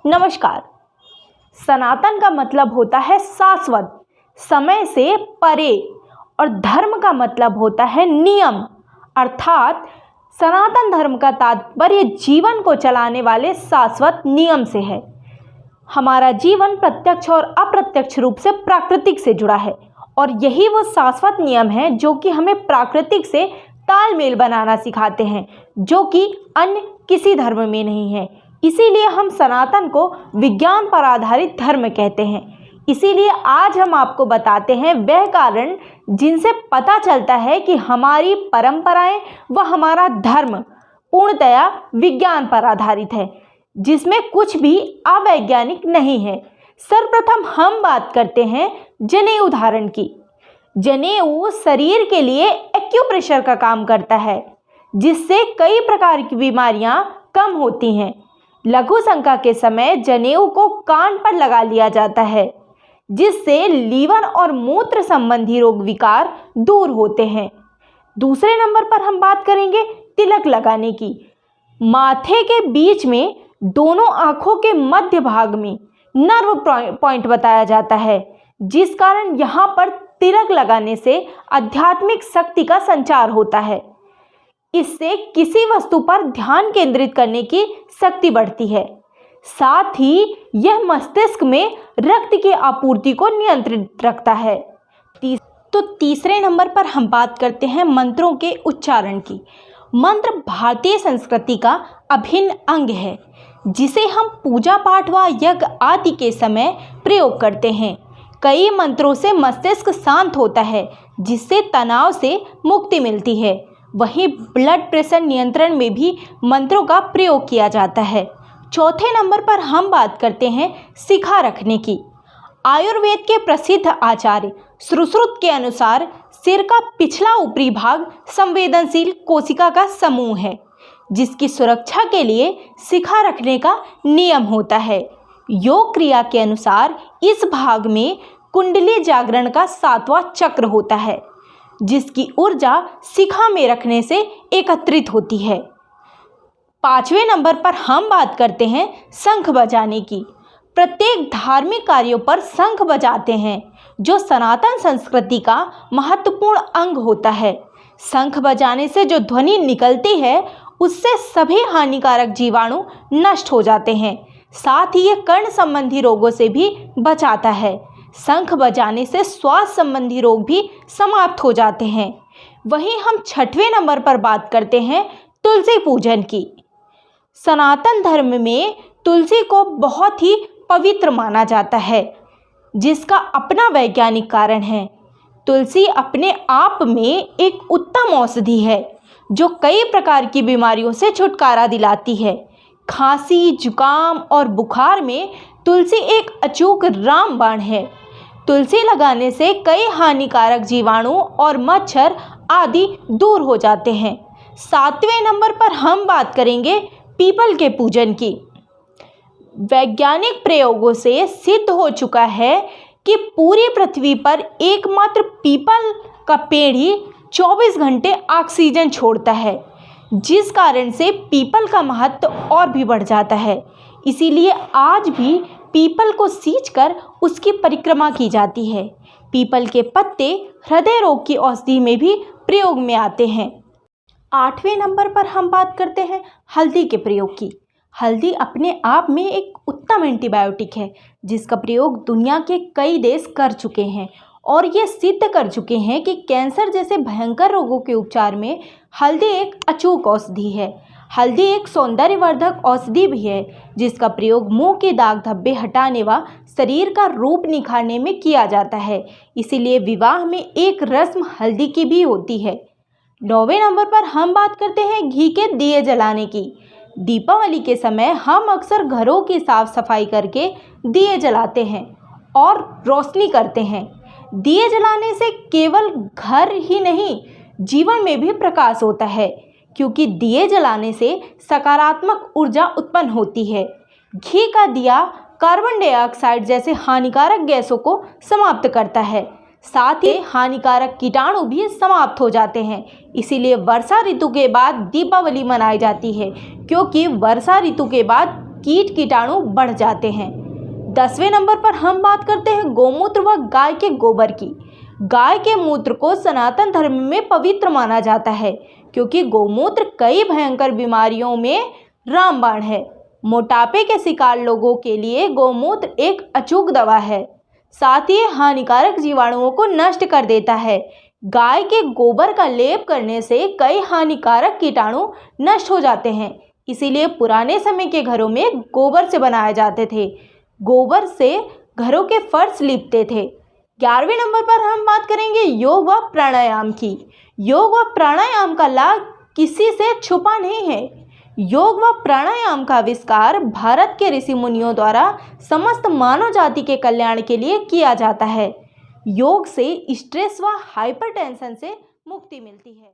नमस्कार। सनातन का मतलब होता है शाश्वत, समय से परे, और धर्म का मतलब होता है नियम। अर्थात सनातन धर्म का तात्पर्य जीवन को चलाने वाले शाश्वत नियम से है। हमारा जीवन प्रत्यक्ष और अप्रत्यक्ष रूप से प्राकृतिक से जुड़ा है और यही वो शाश्वत नियम है जो कि हमें प्राकृतिक से तालमेल बनाना सिखाते हैं, जो कि अन्य किसी धर्म में नहीं है। इसीलिए हम सनातन को विज्ञान पर आधारित धर्म कहते हैं। इसीलिए आज हम आपको बताते हैं वह कारण जिनसे पता चलता है कि हमारी परंपराएं व हमारा धर्म पूर्णतया विज्ञान पर आधारित है, जिसमें कुछ भी अवैज्ञानिक नहीं है। सर्वप्रथम हम बात करते हैं जनेऊ धारण की। जनेऊ शरीर के लिए एक्यूप्रेशर का काम करता है, जिससे कई प्रकार की बीमारियां कम होती हैं। लघु शंका के समय जनेऊ को कान पर लगा लिया जाता है, जिससे लीवर और मूत्र संबंधी रोग विकार दूर होते हैं। दूसरे नंबर पर हम बात करेंगे तिलक लगाने की। माथे के बीच में दोनों आंखों के मध्य भाग में नर्व पॉइंट बताया जाता है, जिस कारण यहाँ पर तिलक लगाने से आध्यात्मिक शक्ति का संचार होता है। इससे किसी वस्तु पर ध्यान केंद्रित करने की शक्ति बढ़ती है। साथ ही यह मस्तिष्क में रक्त की आपूर्ति को नियंत्रित रखता है। तो तीसरे नंबर पर हम बात करते हैं मंत्रों के उच्चारण की। मंत्र भारतीय संस्कृति का अभिन्न अंग है, जिसे हम पूजा पाठ व यज्ञ आदि के समय प्रयोग करते हैं। कई मंत्रों से मस्तिष्क शांत होता है, जिससे तनाव से मुक्ति मिलती है। वहीं ब्लड प्रेशर नियंत्रण में भी मंत्रों का प्रयोग किया जाता है। चौथे नंबर पर हम बात करते हैं शिखा रखने की। आयुर्वेद के प्रसिद्ध आचार्य सुश्रुत के अनुसार सिर का पिछला ऊपरी भाग संवेदनशील कोशिका का समूह है, जिसकी सुरक्षा के लिए शिखा रखने का नियम होता है। योग क्रिया के अनुसार इस भाग में कुंडली जागरण का 7वां चक्र होता है, जिसकी ऊर्जा शिखा में रखने से एकत्रित होती है। 5वें नंबर पर हम बात करते हैं शंख बजाने की। प्रत्येक धार्मिक कार्यों पर शंख बजाते हैं, जो सनातन संस्कृति का महत्वपूर्ण अंग होता है। शंख बजाने से जो ध्वनि निकलती है, उससे सभी हानिकारक जीवाणु नष्ट हो जाते हैं। साथ ही यह कर्ण संबंधी रोगों से भी बचाता है। शंख बजाने से स्वास्थ्य संबंधी रोग भी समाप्त हो जाते हैं। वहीं हम 6वें नंबर पर बात करते हैं तुलसी पूजन की। सनातन धर्म में तुलसी को बहुत ही पवित्र माना जाता है, जिसका अपना वैज्ञानिक कारण है। तुलसी अपने आप में एक उत्तम औषधि है, जो कई प्रकार की बीमारियों से छुटकारा दिलाती है। खांसी, जुकाम और बुखार में तुलसी एक अचूक रामबाण है। तुलसी लगाने से कई हानिकारक जीवाणु और मच्छर आदि दूर हो जाते हैं। 7वें नंबर पर हम बात करेंगे पीपल के पूजन की। वैज्ञानिक प्रयोगों से सिद्ध हो चुका है कि पूरी पृथ्वी पर एकमात्र पीपल का पेड़ ही 24 घंटे ऑक्सीजन छोड़ता है, जिस कारण से पीपल का महत्व और भी बढ़ जाता है। इसीलिए आज भी पीपल को सींचकर उसकी परिक्रमा की जाती है। पीपल के पत्ते हृदय रोग की औषधि में भी प्रयोग में आते हैं। 8वें नंबर पर हम बात करते हैं हल्दी के प्रयोग की। हल्दी अपने आप में एक उत्तम एंटीबायोटिक है, जिसका प्रयोग दुनिया के कई देश कर चुके हैं और ये सिद्ध कर चुके हैं कि कैंसर जैसे भयंकर रोगों के उपचार में हल्दी एक अचूक औषधि है। हल्दी एक सौंदर्यवर्धक औषधि भी है, जिसका प्रयोग मुंह के दाग धब्बे हटाने व शरीर का रूप निखारने में किया जाता है। इसीलिए विवाह में एक रस्म हल्दी की भी होती है। 9वें नंबर पर हम बात करते हैं घी के दिए जलाने की। दीपावली के समय हम अक्सर घरों की साफ सफाई करके दिए जलाते हैं और रोशनी करते हैं। दिए जलाने से केवल घर ही नहीं, जीवन में भी प्रकाश होता है, क्योंकि दिए जलाने से सकारात्मक ऊर्जा उत्पन्न होती है। घी का दिया कार्बन डाइऑक्साइड जैसे हानिकारक गैसों को समाप्त करता है। साथ ही हानिकारक कीटाणु भी समाप्त हो जाते हैं। इसीलिए वर्षा ऋतु के बाद दीपावली मनाई जाती है, क्योंकि वर्षा ऋतु के बाद कीट कीटाणु बढ़ जाते हैं। 10वें नंबर पर हम बात करते हैं गौमूत्र व गाय के गोबर की। गाय के मूत्र को सनातन धर्म में पवित्र माना जाता है क्योंकि गौमूत्र कई भयंकर बीमारियों में रामबाण है। मोटापे के शिकार लोगों के लिए गौमूत्र एक अचूक दवा है। साथ ही हानिकारक जीवाणुओं को नष्ट कर देता है। गाय के गोबर का लेप करने से कई हानिकारक कीटाणु नष्ट हो जाते हैं। इसीलिए पुराने समय के घरों में गोबर से बनाए जाते थे। गोबर से घरों के फर्श लीपते थे। 11वें नंबर पर हम बात करेंगे योग व प्राणायाम की। योग व प्राणायाम का लाभ किसी से छुपा नहीं है। योग व प्राणायाम का आविष्कार भारत के ऋषि मुनियों द्वारा समस्त मानव जाति के कल्याण के लिए किया जाता है। योग से स्ट्रेस व हाइपरटेंशन से मुक्ति मिलती है।